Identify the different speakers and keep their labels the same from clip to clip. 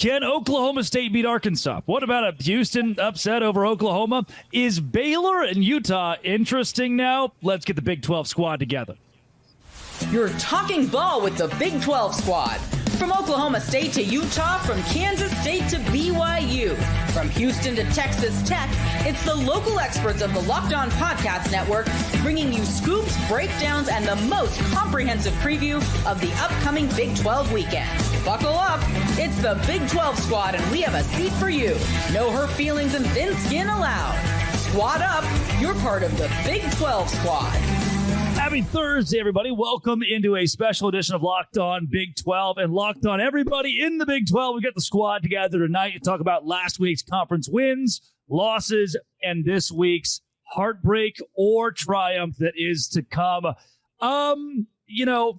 Speaker 1: Can Oklahoma State beat Arkansas? What about a Houston upset over Oklahoma? Is Baylor and Utah interesting now? Let's get the Big 12 squad together.
Speaker 2: You're talking ball with the Big 12 squad. From Oklahoma State to Utah, from Kansas State to BYU, from Houston to Texas Tech, it's the local experts of the Locked On Podcast Network bringing you scoops, breakdowns, and the most comprehensive preview of the upcoming Big 12 weekend. Buckle up. It's the Big 12 squad, and we have a seat for you. No hurt feelings and thin skin allowed. Squad up. You're part of the Big 12 squad.
Speaker 1: Happy Thursday, everybody. Welcome into a special edition of Locked On Big 12 and Locked On everybody in the Big 12. We got the squad together tonight to talk about last week's conference wins, losses, and this week's heartbreak or triumph that is to come.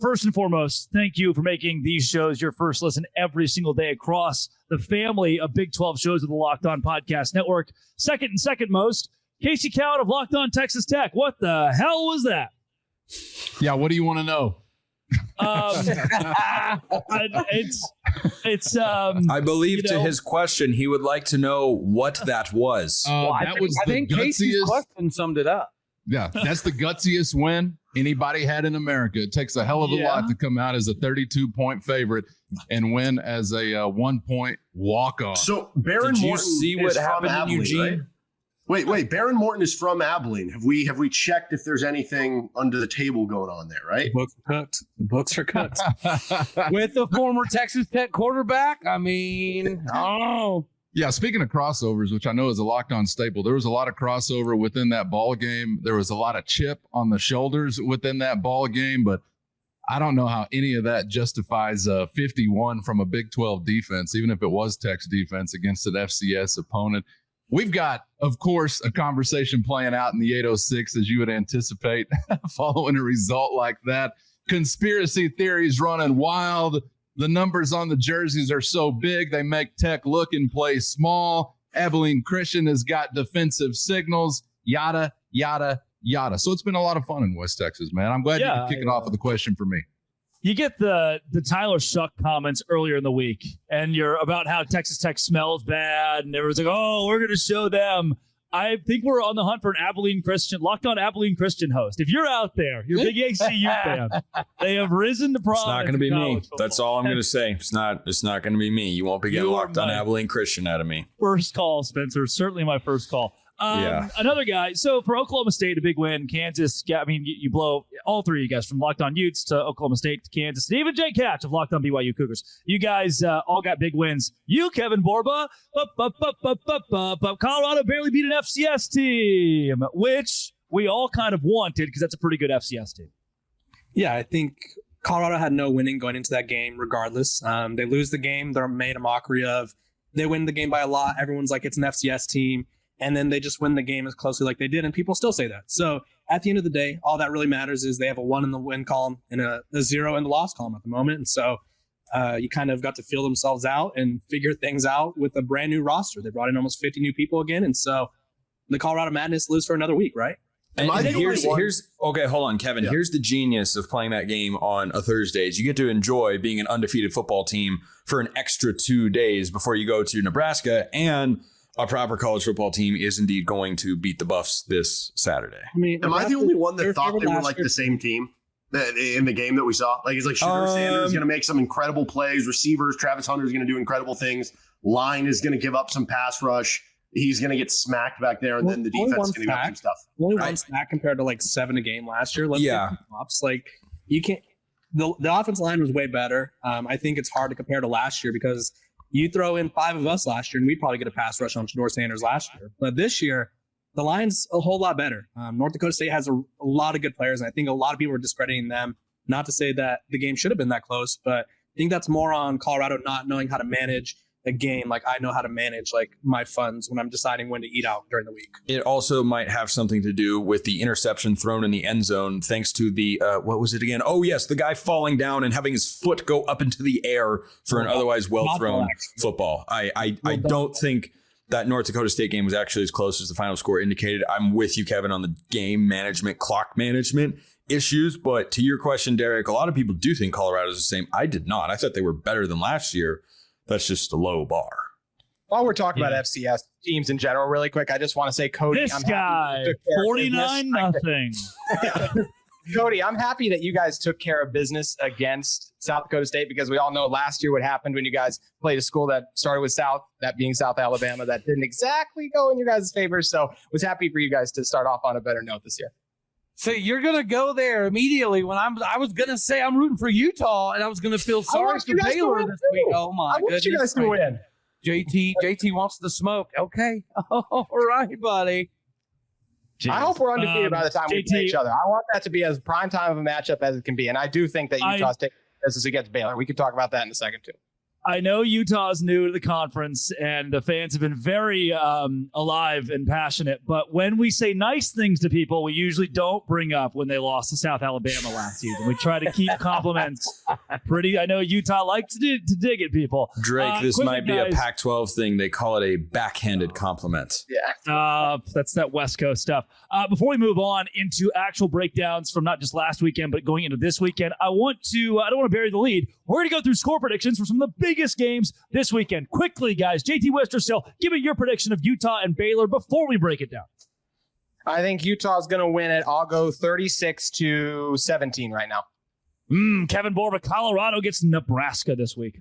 Speaker 1: First and foremost, thank you for making these shows your first listen every single day across the family of Big 12 shows of the Locked On Podcast Network. Second most, Casey Coward of Locked On Texas Tech. What the hell was that?
Speaker 3: Yeah, what do you want to know?
Speaker 1: It's
Speaker 4: I believe to his question, he would like to know what that was.
Speaker 3: I think
Speaker 5: Casey's question summed it up.
Speaker 3: Yeah, that's the gutsiest win anybody had in America. It takes a hell of a lot to come out as a 32-point favorite and win as a 1-point walk-off.
Speaker 6: So Baron Morton
Speaker 4: see what happened in Eugene?
Speaker 6: Right? Wait. Baron Morton is from Abilene. Have we checked if there's anything under the table going on there, right?
Speaker 5: The books are cooked. With the former Texas Tech quarterback, I don't know.
Speaker 3: Yeah, speaking of crossovers, which I know is a Locked On staple, there was a lot of crossover within that ball game. There was a lot of chip on the shoulders within that ball game, but I don't know how any of that justifies 51 from a Big 12 defense, even if it was Tech's defense against an FCS opponent. We've got, of course, a conversation playing out in the 806, as you would anticipate, following a result like that. Conspiracy theories running wild. The numbers on the jerseys are so big, they make Tech look and play small. Abilene Christian has got defensive signals, yada, yada, yada. So it's been a lot of fun in West Texas, man. I'm glad you can kick it off with a question for me.
Speaker 1: You get the Tyler Shuck comments earlier in the week, and you're about how Texas Tech smells bad, and everyone's like, oh, we're going to show them. I think we're on the hunt for an Abilene Christian, Locked On Abilene Christian host. If you're out there, you're a big HCU fan, they have risen to prominence.
Speaker 4: It's not going to be me.
Speaker 1: Football.
Speaker 4: That's all I'm going to say. It's not going to be me. You won't be getting Locked On Abilene Christian out of me.
Speaker 1: First call, Spencer. Certainly my first call. Another guy. So for Oklahoma State, a big win. Kansas, you blow all three of you guys from Locked On Utes to Oklahoma State to Kansas. And even Jay Catch of Locked On BYU Cougars. You guys all got big wins. You, Kevin Borba, Colorado barely beat an FCS team, which we all kind of wanted because that's a pretty good FCS team.
Speaker 7: Yeah, I think Colorado had no winning going into that game regardless. They lose the game. They're made a mockery of. They win the game by a lot. Everyone's like, it's an FCS team. And then they just win the game as closely like they did. And people still say that. So at the end of the day, all that really matters is they have a 1 in the win column and a 0 in the loss column at the moment. And so you kind of got to feel themselves out and figure things out with a brand new roster. They brought in almost 50 new people again. And so the Colorado Madness lives for another week, right?
Speaker 4: And here's okay, hold on, Kevin. Yeah. Here's the genius of playing that game on a Thursday is you get to enjoy being an undefeated football team for an extra 2 days before you go to Nebraska, and a proper college football team is indeed going to beat the Buffs this Saturday.
Speaker 6: I mean, am I the only one that thought they were like the same team in the game that we saw? Like, it's like Shedeur Sanders is going to make some incredible plays. Receivers, Travis Hunter is going to do incredible things. Line is going to give up some pass rush. He's going to get smacked back there, and then the defense is going to give up some stuff.
Speaker 7: Only one sack compared to like 7 a game last year. Like you can't. The offensive line was way better. I think it's hard to compare to last year because you throw in 5 of us last year, and we'd probably get a pass rush on Shedeur Sanders last year. But this year, the line's a whole lot better. North Dakota State has a lot of good players, and I think a lot of people are discrediting them. Not to say that the game should have been that close, but I think that's more on Colorado not knowing how to manage a game like I know how to manage like my funds when I'm deciding when to eat out during the week.
Speaker 4: It also might have something to do with the interception thrown in the end zone thanks to the what was it again? Oh yes, the guy falling down and having his foot go up into the air for an otherwise well thrown football. I don't think that North Dakota State game was actually as close as the final score indicated. I'm with you, Kevin, on the game management, clock management issues. But to your question, Derek, a lot of people do think Colorado is the same. I did not. I thought they were better than last year. that's just a low bar.
Speaker 8: While we're talking about FCS teams in general, really quick, I just want to say, Cody,
Speaker 1: This guy, 49-0.
Speaker 8: Cody, I'm happy that you guys took care of business against South Dakota State, because we all know last year what happened when you guys played a school that started with South, that being South Alabama, that didn't exactly go in your guys' favor. So was happy for you guys to start off on a better note this year.
Speaker 5: So you're gonna go there immediately when I was gonna say I'm rooting for Utah, and I was gonna feel sorry for Baylor this week. Oh my goodness! I want you guys to win. JT wants the smoke. Okay, all right, buddy.
Speaker 8: Jeez. I hope we're undefeated by the time we play each other. I want that to be as prime time of a matchup as it can be, and I do think that Utah's taking this against Baylor. We can talk about that in a second too.
Speaker 1: I know Utah's new to the conference, and the fans have been very alive and passionate. But when we say nice things to people, we usually don't bring up when they lost to South Alabama last season. We try to keep compliments pretty. I know Utah likes to dig at people.
Speaker 4: Drake, this might be a Pac-12 thing. They call it a backhanded compliment.
Speaker 8: Yeah,
Speaker 1: that's that West Coast stuff. Before we move on into actual breakdowns from not just last weekend, but going into this weekend, I don't want to bury the lead. We're going to go through score predictions for some of the biggest games this weekend. Quickly, guys, JT Wistersill, give me your prediction of Utah and Baylor before we break it down.
Speaker 8: I think Utah's going to win it. I'll go 36-17 right now.
Speaker 1: Kevin Borba, Colorado gets Nebraska this week.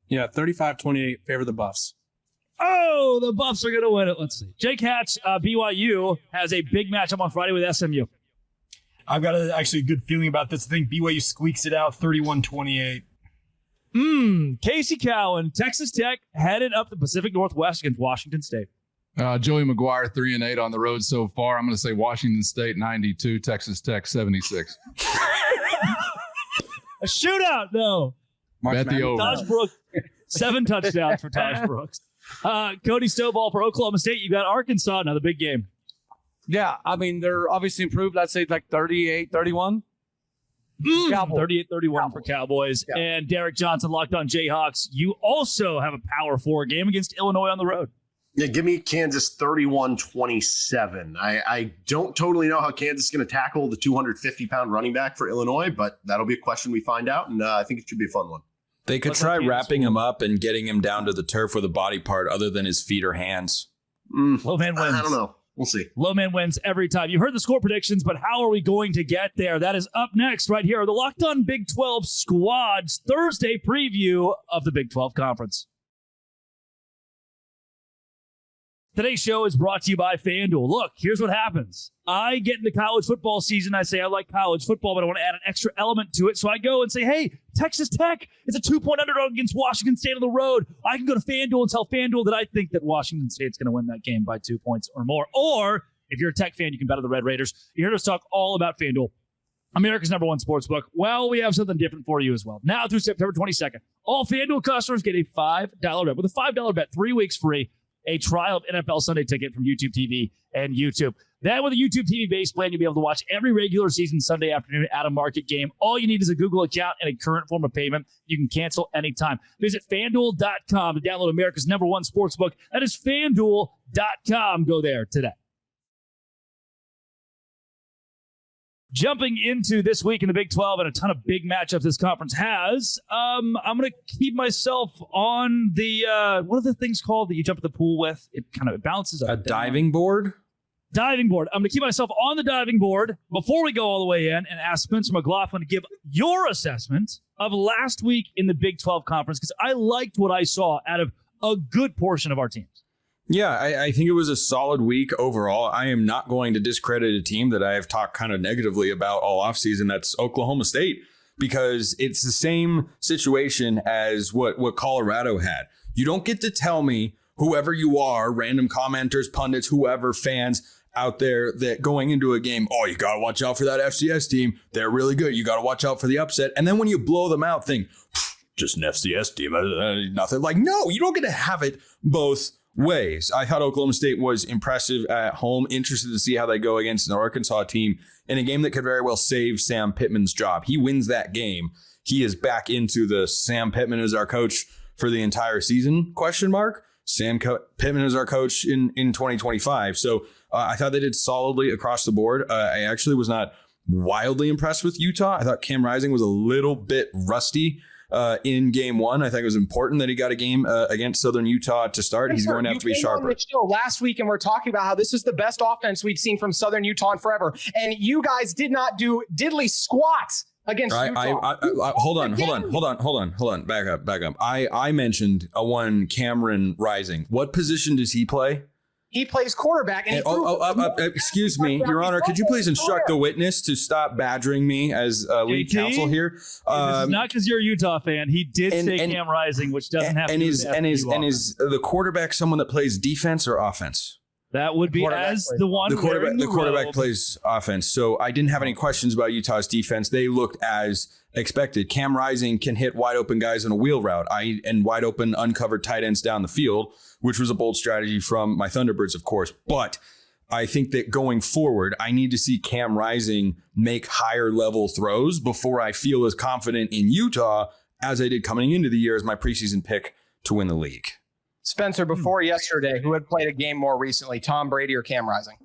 Speaker 7: Yeah, 35-28, favor the Buffs.
Speaker 1: Oh, the Buffs are going to win it. Let's see. Jake Hatch, BYU has a big matchup on Friday with SMU.
Speaker 9: I've got actually a good feeling about this. I think BYU squeaks it out 31-28.
Speaker 1: Casey Cowan, Texas Tech headed up the Pacific Northwest against Washington State.
Speaker 3: Joey McGuire 3-8 on the road so far. I'm going to say Washington State 92, Texas Tech 76.
Speaker 1: A shootout, though.
Speaker 3: Bet the over.
Speaker 1: Taj Brooks, 7 touchdowns for Taj Brooks. Cody Stovall for Oklahoma State. You got Arkansas, another big game.
Speaker 5: Yeah, I mean, they're obviously improved. I'd say like 38-31.
Speaker 1: 38-31 for Cowboys. Yeah. And Derek Johnson locked on Jayhawks. You also have a Power 4 game against Illinois on the road.
Speaker 6: Yeah, give me Kansas 31-27. I don't totally know how Kansas is going to tackle the 250-pound running back for Illinois, but that'll be a question we find out, and I think it should be a fun one.
Speaker 4: They could try wrapping him up and getting him down to the turf with a body part other than his feet or hands.
Speaker 1: Low man wins.
Speaker 6: I don't know. We'll see.
Speaker 1: Low man wins every time. You heard the score predictions, but how are we going to get there? That is up next right here. The Locked On Big 12 Squad's Thursday preview of the Big 12 Conference. Today's show is brought to you by FanDuel. Look, here's what happens. I get into college football season. I say I like college football, but I want to add an extra element to it. So I go and say, hey, Texas Tech is a 2-point underdog against Washington State on the road. I can go to FanDuel and tell FanDuel that I think that Washington State's going to win that game by 2 points or more. Or if you're a Tech fan, you can bet on the Red Raiders. You heard us talk all about FanDuel, America's #1 sportsbook. Well, we have something different for you as well. Now through September 22nd, all FanDuel customers get a $5 bet. With a $5 bet, 3 weeks free. A trial of NFL Sunday Ticket from YouTube TV and YouTube. Then with a YouTube TV base plan, you'll be able to watch every regular season Sunday afternoon at a market game. All you need is a Google account and a current form of payment. You can cancel anytime. Visit FanDuel.com to download America's #1 sportsbook. That is FanDuel.com. Go there today. Jumping into this week in the Big 12 and a ton of big matchups this conference has, I'm going to keep myself on the, what are the things called that you jump at the pool with? It kind of bounces up.
Speaker 4: A diving board?
Speaker 1: Diving board. I'm going to keep myself on the diving board before we go all the way in and ask Spencer McLaughlin to give your assessment of last week in the Big 12 conference, because I liked what I saw out of a good portion of our teams.
Speaker 4: Yeah, I think it was a solid week overall. I am not going to discredit a team that I have talked kind of negatively about all offseason. That's Oklahoma State, because it's the same situation as what Colorado had. You don't get to tell me, whoever you are, random commenters, pundits, whoever, fans out there, that going into a game, oh, you got to watch out for that FCS team. They're really good. You got to watch out for the upset. And then when you blow them out, think, just an FCS team, nothing. Like, no, you don't get to have it both ways. I thought Oklahoma State was impressive at home. Interested to see how they go against an Arkansas team in a game that could very well save Sam Pittman's job. He wins that game. He is back into the Sam Pittman is our coach for the entire season ? Sam Pittman is our coach in 2025. So I thought they did solidly across the board. I actually was not wildly impressed with Utah. I thought Cam Rising was a little bit rusty. in game one. I think it was important that he got a game against Southern Utah to start. He's going to have to be sharper.
Speaker 8: Last week, and we're talking about how this is the best offense we've seen from Southern Utah in forever, and you guys did not do diddly squats against Utah.
Speaker 4: Hold on. Back up. I mentioned a one Cameron Rising. What position does he play?
Speaker 8: He plays quarterback. And
Speaker 4: excuse me, Your Honor. Could you please instruct the witness to stop badgering me as lead counsel here?
Speaker 1: This is not because you're a Utah fan. He did say Cam Rising, which doesn't have to do with
Speaker 4: is the quarterback someone that plays defense or offense?
Speaker 1: That would be as the one.
Speaker 4: The quarterback plays offense. So I didn't have any questions about Utah's defense. They looked as expected. Cam Rising can hit wide open guys in a wheel route and wide open uncovered tight ends down the field, which was a bold strategy from my Thunderbirds, of course. But I think that going forward, I need to see Cam Rising make higher level throws before I feel as confident in Utah as I did coming into the year as my preseason pick to win the league.
Speaker 8: Spencer, before yesterday, who had played a game more recently, Tom Brady or Cam Rising?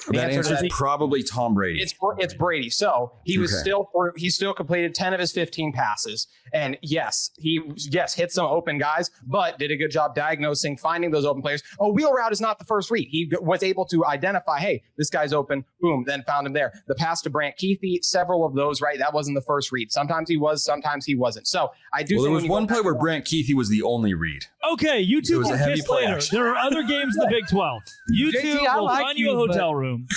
Speaker 4: That answer is probably Tom Brady.
Speaker 8: It's Brady. So he still completed 10 of his 15 passes. And yes, hit some open guys, but did a good job diagnosing, finding those open players. A wheel route is not the first read. He was able to identify, hey, this guy's open, boom, then found him there. The pass to Brant Keithy, several of those, right? That wasn't the first read. Sometimes he was, sometimes he wasn't. So I do.
Speaker 4: Well, there was one play where Brant Keithy was the only read.
Speaker 1: Okay, you two will kiss later. There are other games in the Big 12. You two will find you a hotel room.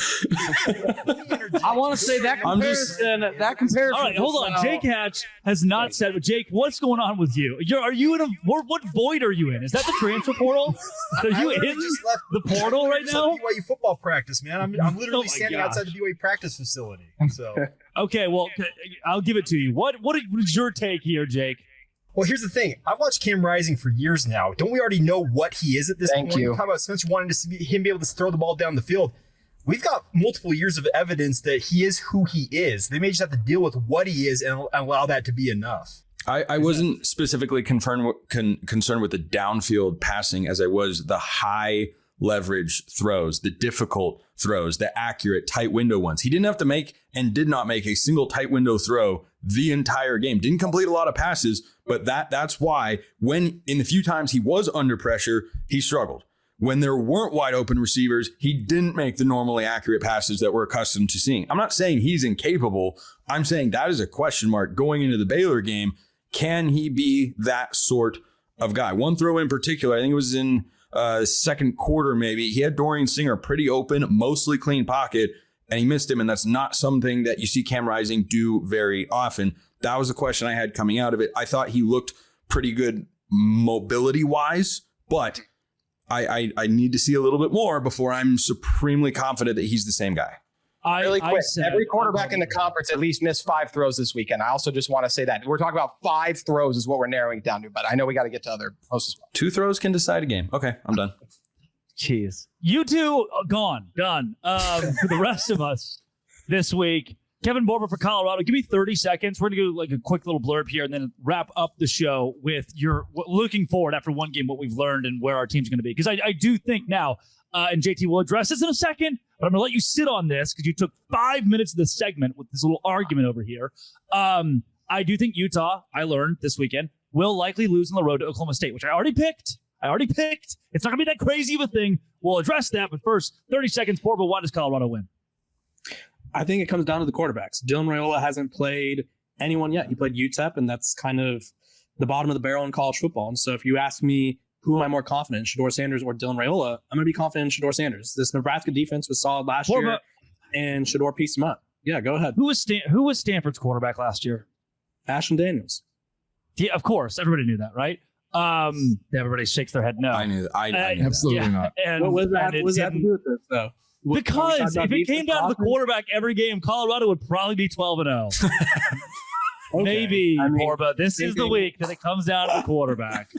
Speaker 5: I want to say that comparison.
Speaker 1: All right, hold on. Jake Hatch has not said. But Jake, what's going on with you? Are you in what void are you in? Is that the transfer portal? Are you in the portal right now?
Speaker 9: BYU football practice, man. I'm literally standing outside the BYU practice facility. So
Speaker 1: okay, well, I'll give it to you. What is your take here, Jake?
Speaker 9: Well, here's the thing. I've watched Cam Rising for years now. Don't we already know what he is at this point?
Speaker 8: Thank you.
Speaker 9: How about Spencer wanting to see him be able to throw the ball down the field? We've got multiple years of evidence that he is who he is. They may just have to deal with what he is and allow that to be enough.
Speaker 4: I wasn't specifically concerned with the downfield passing as I was the high leverage throws, the difficult throws, the accurate tight window ones. He didn't have to make and did not make a single tight window throw the entire game. Didn't complete a lot of passes, but that's why when in the few times he was under pressure, he struggled. When there weren't wide open receivers, he didn't make the normally accurate passes that we're accustomed to seeing. I'm not saying he's incapable. I'm saying that is a question mark going into the Baylor game. Can he be that sort of guy? One throw in particular, I think it was in second quarter maybe. He had Dorian Singer pretty open, mostly clean pocket, and he missed him. And that's not something that you see Cam Rising do very often. That was a question I had coming out of it. I thought he looked pretty good mobility-wise, but I need to see a little bit more before I'm supremely confident that he's the same guy.
Speaker 8: Really quick, every quarterback in the conference at least missed 5 throws this weekend. I also just want to say that. We're talking about 5 throws is what we're narrowing it down to, but I know we got to get to other hosts as well.
Speaker 4: 2 throws can decide a game. Okay, I'm done.
Speaker 1: Jeez. You two, done. For the rest of us this week, Kevin Borber for Colorado. Give me 30 seconds. We're going to do like a quick little blurb here and then wrap up the show with your looking forward after one game, what we've learned and where our team's going to be. Because I do think now, and JT will address this in a second, but I'm going to let you sit on this because you took 5 minutes of the segment with this little argument over here. I do think Utah, I learned this weekend, will likely lose on the road to Oklahoma State, which I already picked. It's not going to be that crazy of a thing. We'll address that. But first, 30 seconds, Borba, why does Colorado win?
Speaker 7: I think it comes down to the quarterbacks. Dylan Raiola hasn't played anyone yet. He played UTEP, and that's kind of the bottom of the barrel in college football. And so if you ask me, who am I more confident in, Shedeur Sanders or Dylan Raiola, I'm going to be confident in Shedeur Sanders. This Nebraska defense was solid last year, and Shedeur pieced him up. Yeah, go ahead. Who
Speaker 1: was Stanford's quarterback last year?
Speaker 7: Ashton Daniels.
Speaker 1: Yeah, of course. Everybody knew that, right? Everybody shakes their head no.
Speaker 4: I knew that. I knew
Speaker 3: absolutely not.
Speaker 1: And,
Speaker 7: what does that have to do with this, though?
Speaker 1: Because if it came down to the quarterback every game, Colorado would probably be 12-0. Okay. Maybe, Borba. This is the week that it comes down to the quarterback.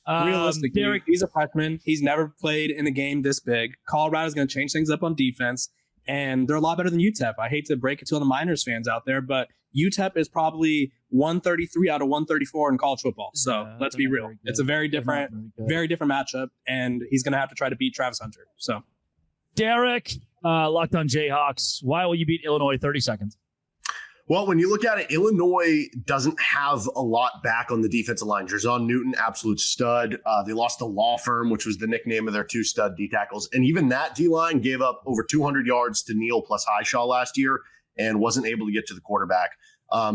Speaker 7: Realistically,
Speaker 1: Derek,
Speaker 7: he's a freshman. He's never played in a game this big. Colorado's going to change things up on defense, and they're a lot better than UTEP. I hate to break it to all the Miners fans out there, but UTEP is probably 133 out of 134 in college football. So let's be real. It's a very different matchup, and he's going to have to try to beat Travis Hunter. So,
Speaker 1: Derek, locked on Jayhawks. Why will you beat Illinois? 30 seconds.
Speaker 6: Well, when you look at it, Illinois doesn't have a lot back on the defensive line. Jerzon Newton, absolute stud. They lost to Law Firm, which was the nickname of their 2 stud D tackles. And even that D-line gave up over 200 yards to Neal plus Highshaw last year and wasn't able to get to the quarterback.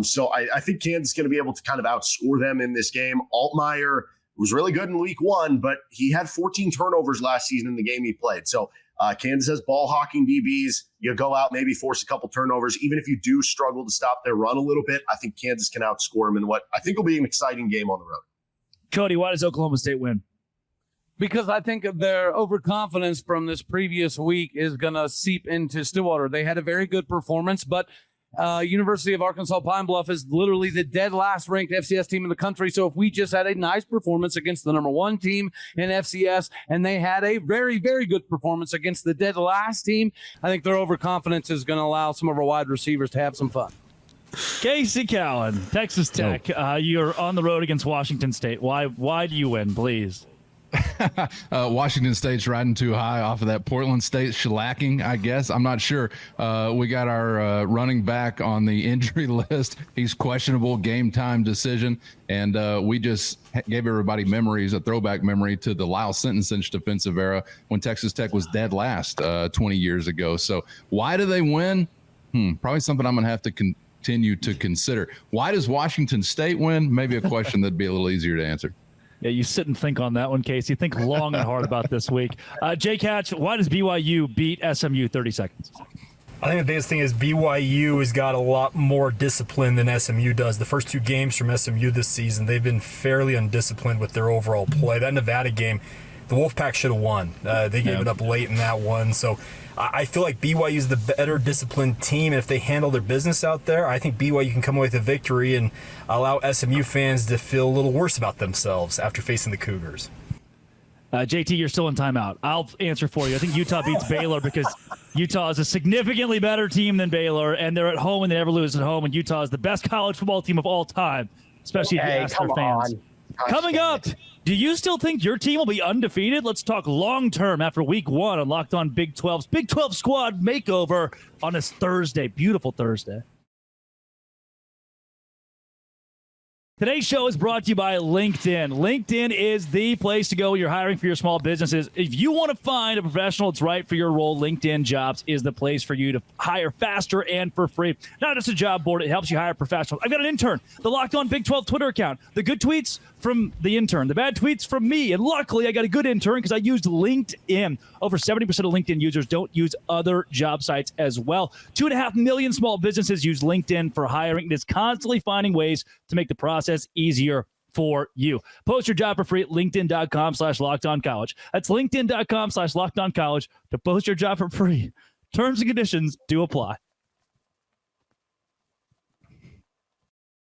Speaker 6: So I think Kansas is going to be able to kind of outscore them in this game. Altmaier was really good in week 1, but he had 14 turnovers last season in the game he played. So Kansas has ball hawking DBs. You go out, maybe force a couple turnovers. Even if you do struggle to stop their run a little bit, I think Kansas can outscore them in what I think will be an exciting game on the road.
Speaker 1: Cody, why does Oklahoma State win?
Speaker 5: Because I think their overconfidence from this previous week is going to seep into Stillwater. They had a very good performance, but University of Arkansas Pine Bluff is literally the dead last ranked FCS team in the country. So if we just had a nice performance against the number 1 team in FCS and they had a very, very good performance against the dead last team, I think their overconfidence is going to allow some of our wide receivers to have some fun.
Speaker 1: Casey Cowan, Texas Tech. You're on the road against Washington State. Why do you win, please?
Speaker 3: Washington State's riding too high off of that Portland State shellacking, I guess. I'm not sure. We got our running back on the injury list. He's questionable, game time decision. And we just gave everybody memories, a throwback memory to the Lyle Sentencich defensive era when Texas Tech was dead last 20 years ago. So why do they win? Probably something I'm going to have to continue to consider. Why does Washington State win? Maybe a question that'd be a little easier to answer.
Speaker 1: Yeah, you sit and think on that one, Casey. Think long and hard about this week. Jay Catch, why does BYU beat SMU 30 seconds?
Speaker 9: I think the biggest thing is BYU has got a lot more discipline than SMU does. The first 2 games from SMU this season, they've been fairly undisciplined with their overall play. That Nevada game, the Wolfpack should have won. They gave it up late in that one. So I feel like BYU is the better disciplined team. If they handle their business out there, I think BYU can come away with a victory and allow SMU fans to feel a little worse about themselves after facing the Cougars.
Speaker 1: JT, you're still in timeout. I'll answer for you. I think Utah beats Baylor because Utah is a significantly better team than Baylor, and they're at home and they never lose at home, and Utah is the best college football team of all time, especially if you ask their fans. Coming up, do you still think your team will be undefeated? Let's talk long-term after week 1 on Locked On Big 12's Big 12 Squad makeover on this Thursday. Beautiful Thursday. Today's show is brought to you by LinkedIn. LinkedIn is the place to go when you're hiring for your small businesses. If you want to find a professional that's right for your role, LinkedIn Jobs is the place for you to hire faster and for free. Not just a job board, it helps you hire professionals. I've got an intern, the Locked On Big 12 Twitter account, the good tweets from the intern, the bad tweets from me. And luckily, I got a good intern because I used LinkedIn. Over 70% of LinkedIn users don't use other job sites as well. 2.5 million small businesses use LinkedIn for hiring. It is constantly finding ways to make the process easier for you. Post your job for free at linkedin.com/lockedoncollege. That's linkedin.com/lockedoncollege to post your job for free. Terms and conditions do apply.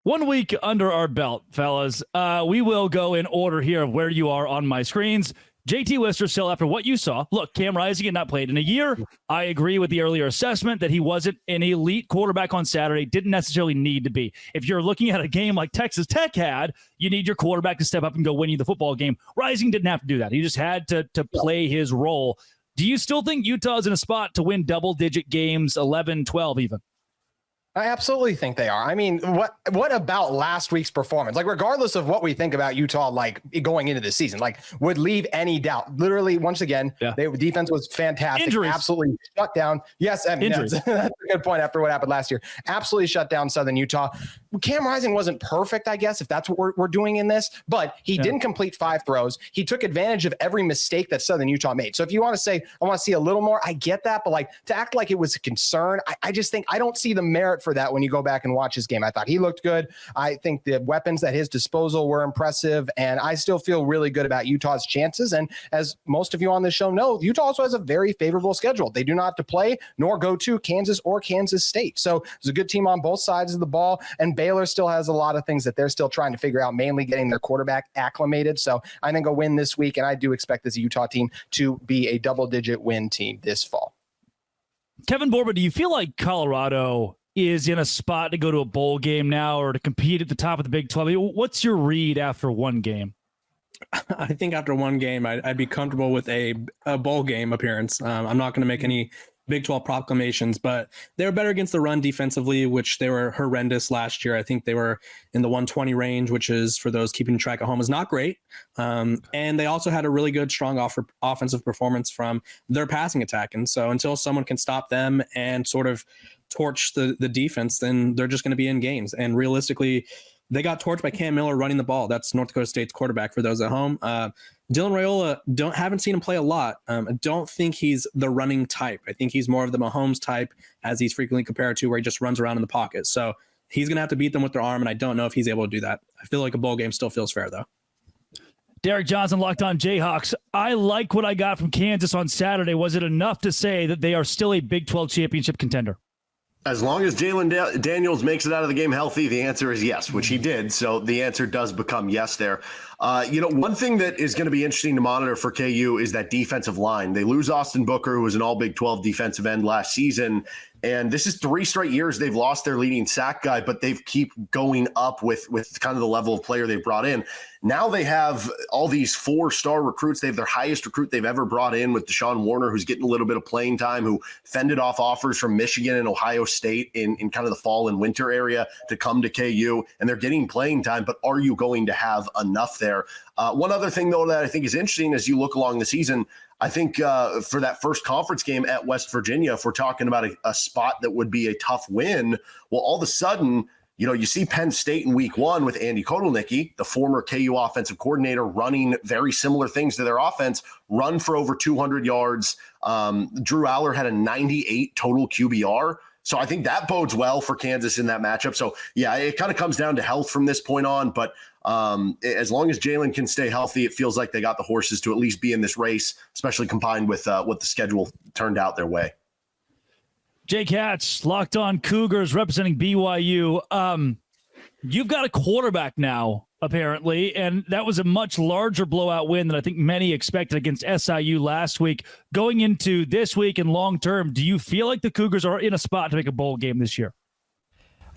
Speaker 1: 1 week under our belt, fellas. We will go in order here of where you are on my screens. JT Wister, still after what you saw. Look, Cam Rising had not played in a year. I agree with the earlier assessment that he wasn't an elite quarterback on Saturday. Didn't necessarily need to be. If you're looking at a game like Texas Tech had, you need your quarterback to step up and go win you the football game. Rising didn't have to do that. He just had to play his role. Do you still think Utah's in a spot to win double-digit games, 11, 12 even?
Speaker 8: I absolutely think they are. I mean, what about last week's performance? Like, regardless of what we think about Utah, like going into the season, like would leave any doubt. Literally, once again, the defense was fantastic.
Speaker 1: Injuries.
Speaker 8: Absolutely shut down. Yes, I mean, that's a good point after what happened last year. Absolutely shut down Southern Utah. Cam Rising wasn't perfect, I guess, if that's what we're doing in this, but he didn't complete 5 throws. He took advantage of every mistake that Southern Utah made. So if you want to say, I want to see a little more, I get that, but like to act like it was a concern, I just think I don't see the merit for that when you go back and watch his game. I thought he looked good. I think the weapons at his disposal were impressive, and I still feel really good about Utah's chances. And as most of you on this show know, Utah also has a very favorable schedule. They do not have to play nor go to Kansas or Kansas State. So it's a good team on both sides of the ball, and Baylor still has a lot of things that they're still trying to figure out, mainly getting their quarterback acclimated. So I think a win this week, and I do expect this Utah team to be a double-digit win team this fall.
Speaker 1: Kevin Borba, do you feel like Colorado is in a spot to go to a bowl game now or to compete at the top of the Big 12? What's your read after one game?
Speaker 7: I think after one game, I'd be comfortable with a bowl game appearance. I'm not going to make any Big 12 proclamations, but they were better against the run defensively, which they were horrendous last year. I think they were in the 120 range, which is, for those keeping track at home, is not great. And they also had a really good, strong offensive performance from their passing attack. And so until someone can stop them and sort of torch the defense, then they're just going to be in games. And realistically, they got torched by Cam Miller running the ball. That's North Dakota State's quarterback for those at home. Dylan Raiola, haven't seen him play a lot. I don't think he's the running type. I think he's more of the Mahomes type, as he's frequently compared to, where he just runs around in the pocket. So he's going to have to beat them with their arm, and I don't know if he's able to do that. I feel like a bowl game still feels fair, though.
Speaker 1: Derek Johnson, Locked On Jayhawks. I like what I got from Kansas on Saturday. Was it enough to say that they are still a Big 12 championship contender?
Speaker 6: As long as Jalen Daniels makes it out of the game healthy, the answer is yes, which he did. So the answer does become yes there. One thing that is going to be interesting to monitor for KU is that defensive line. They lose Austin Booker, who was an all Big 12 defensive end last season. And this is 3 straight years they've lost their leading sack guy, but they've keep going up with kind of the level of player they've brought in. Now they have all these 4-star recruits. They have their highest recruit they've ever brought in with Deshaun Warner, who's getting a little bit of playing time, who fended off offers from Michigan and Ohio State in kind of the fall and winter area to come to KU. And they're getting playing time, but are you going to have enough there? One other thing, though, that I think is interesting as you look along the season, I think for that first conference game at West Virginia, if we're talking about a spot that would be a tough win, well, all of a sudden, you see Penn State in week 1 with Andy Kotelnicki, the former KU offensive coordinator, running very similar things to their offense, run for over 200 yards. Drew Aller had a 98 total QBR. So I think that bodes well for Kansas in that matchup. So, yeah, it kind of comes down to health from this point on. But as long as Jalen can stay healthy, it feels like they got the horses to at least be in this race, especially combined with what the schedule turned out their way.
Speaker 1: Jake Hatch, Locked On Cougars, representing BYU. You've got a quarterback now, apparently, and that was a much larger blowout win than I think many expected against SIU last week. Going into this week and long term, do you feel like the Cougars are in a spot to make a bowl game this year?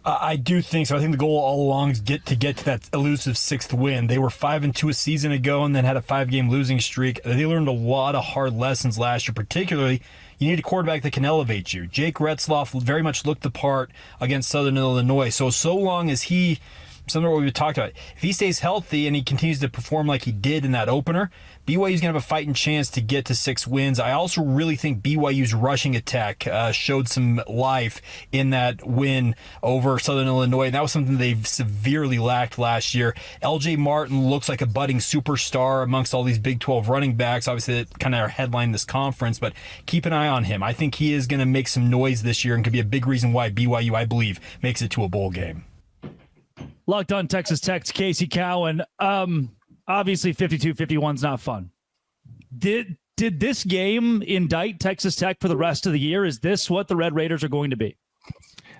Speaker 9: I do think so. I think the goal all along is get to that elusive 6th win. They were 5-2 a season ago and then had a 5-game losing streak. They learned a lot of hard lessons last year, particularly you need a quarterback that can elevate you. Jake Retzloff very much looked the part against Southern Illinois. So long as he, similar to what we talked about, if he stays healthy and he continues to perform like he did in that opener, BYU's going to have a fighting chance to get to 6 wins. I also really think BYU's rushing attack showed some life in that win over Southern Illinois. And that was something they severely lacked last year. LJ Martin looks like a budding superstar amongst all these Big 12 running backs. Obviously, that kind of headlined this conference, but keep an eye on him. I think he is going to make some noise this year and could be a big reason why BYU, I believe, makes it to a bowl game.
Speaker 1: Locked On Texas Tech's Casey Cowan. Obviously, 52-51 is not fun. Did this game indict Texas Tech for the rest of the year? Is this what the Red Raiders are going to be?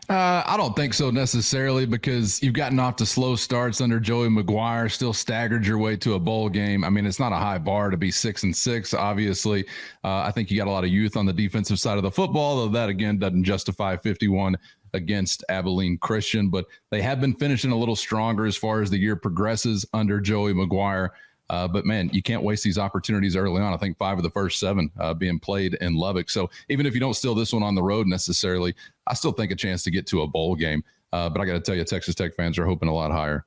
Speaker 3: I don't think so necessarily, because you've gotten off to slow starts under Joey McGuire, still staggered your way to a bowl game. I mean, it's not a high bar to be 6-6, obviously. I think you got a lot of youth on the defensive side of the football, though that, again, doesn't justify 51 against Abilene Christian, but they have been finishing a little stronger as far as the year progresses under Joey McGuire. But man, you can't waste these opportunities early on. I think 5 of the first 7 being played in Lubbock. So even if you don't steal this one on the road necessarily, I still think a chance to get to a bowl game. But I got to tell you, Texas Tech fans are hoping a lot higher.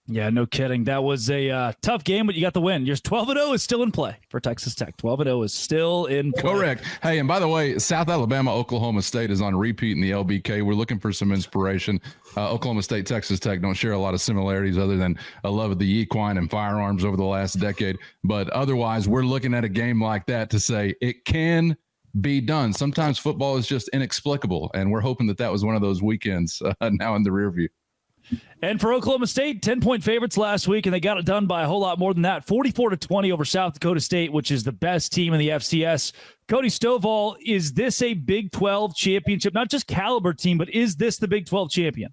Speaker 1: Yeah, no kidding. That was a tough game, but you got the win. Your 12-0 is still in play for Texas Tech. 12-0 is still in play.
Speaker 3: Correct. Hey, and by the way, South Alabama, Oklahoma State is on repeat in the LBK. We're looking for some inspiration. Oklahoma State, Texas Tech don't share a lot of similarities other than a love of the equine and firearms over the last decade. But otherwise, we're looking at a game like that to say it can be done. Sometimes football is just inexplicable, and we're hoping that was one of those weekends now in the rear view.
Speaker 1: And for Oklahoma State, 10-point favorites last week, and they got it done by a whole lot more than that. 44-20 over South Dakota State, which is the best team in the FCS. Cody Stovall, is this a Big 12 championship? Not just caliber team, but is this the Big 12 champion?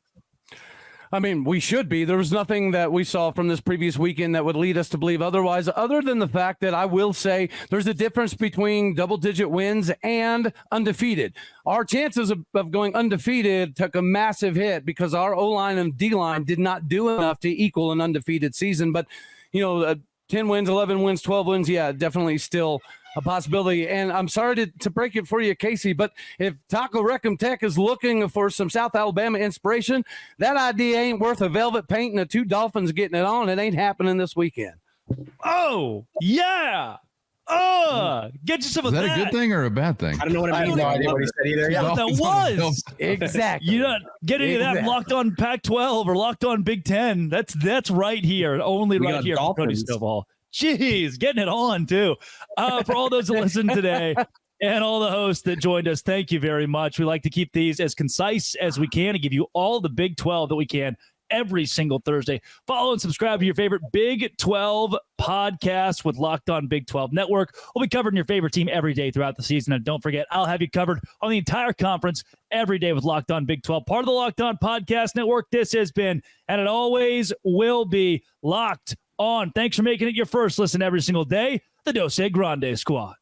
Speaker 5: I mean, we should be. There was nothing that we saw from this previous weekend that would lead us to believe otherwise, other than the fact that I will say there's a difference between double-digit wins and undefeated. Our chances of going undefeated took a massive hit because our O-line and D-line did not do enough to equal an undefeated season. But, 10 wins, 11 wins, 12 wins, yeah, definitely still a possibility. And I'm sorry to break it for you, Casey, but if Taco Recum Tech is looking for some South Alabama inspiration, that idea ain't worth a velvet paint and the two Dolphins getting it on. It ain't happening this weekend.
Speaker 1: Oh, yeah. Get you some of that.
Speaker 3: Is that a good thing or a bad thing?
Speaker 7: I don't know what
Speaker 8: I
Speaker 7: it
Speaker 8: have
Speaker 7: means.
Speaker 8: no idea what he said either.
Speaker 1: Yeah, what that was.
Speaker 5: Exactly.
Speaker 1: You don't get any of that Locked On Pac-12 or Locked On Big Ten. That's right here, only
Speaker 7: We
Speaker 1: right
Speaker 7: got
Speaker 1: here. From Cody
Speaker 7: Dolphins.
Speaker 1: Stovall. Jeez, getting it on too. For all those that listen today and all the hosts that joined us, thank you very much. We like to keep these as concise as we can and give you all the Big 12 that we can every single Thursday. Follow and subscribe to your favorite Big 12 podcast with Locked On Big 12 Network. We'll be covering your favorite team every day throughout the season. And don't forget, I'll have you covered on the entire conference every day with Locked On Big 12. Part of the Locked On Podcast Network. This has been, and it always will be, Locked On. Thanks for making it your first listen every single day. The Dose Grande Squad.